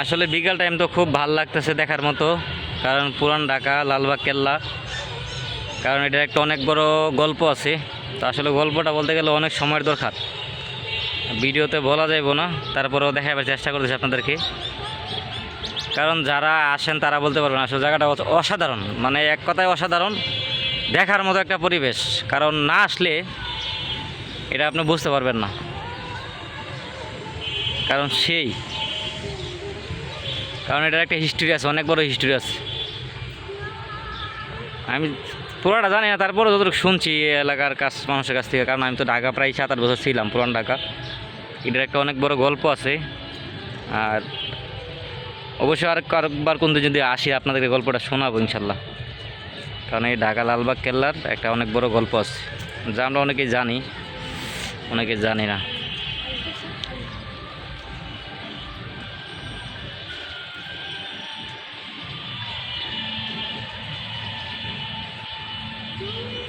আসলে বিকাল টাইম তো খুব ভাল লাগতেছে দেখার মতো, কারণ পুরান ঢাকা লালবাগ কেল্লা, কারণ এটা একটা অনেক বড় গল্প আছে। তো আসলে গল্পটা বলতে গেলে অনেক সময়ের দরকার, ভিডিওতে বলা যাইব না, তারপরেও দেখাবার চেষ্টা করতেছি আপনাদেরকে। কারণ যারা আসেন তারা বলতে পারবেন আসলে জায়গাটা অসাধারণ, মানে এক কথায় অসাধারণ, দেখার মতো একটা পরিবেশ। কারণ না আসলে এটা আপনি বুঝতে পারবেন না, কারণ এটার একটা হিস্ট্রি আছে, অনেক বড় হিস্ট্রি আছে। আমি পুরোটা জানি না, তারপরে যতটুকু শুনছি এলাকার মানুষের কাছ থেকে, কারণ আমি তো ঢাকা প্রায় 7-8 বছর ছিলাম, পুরান ঢাকা। এটার একটা অনেক বড় গল্প আছে। আর অবশ্যই আরেকবার কিন্তু যদি আসি আপনাদেরকে গল্পটা শোনাবো ইনশাল্লাহ, কারণ এই ঢাকা লালবাগ কেল্লার একটা অনেক বড় গল্প আছে, যা আমরা অনেকেই জানি, অনেকে জানি না।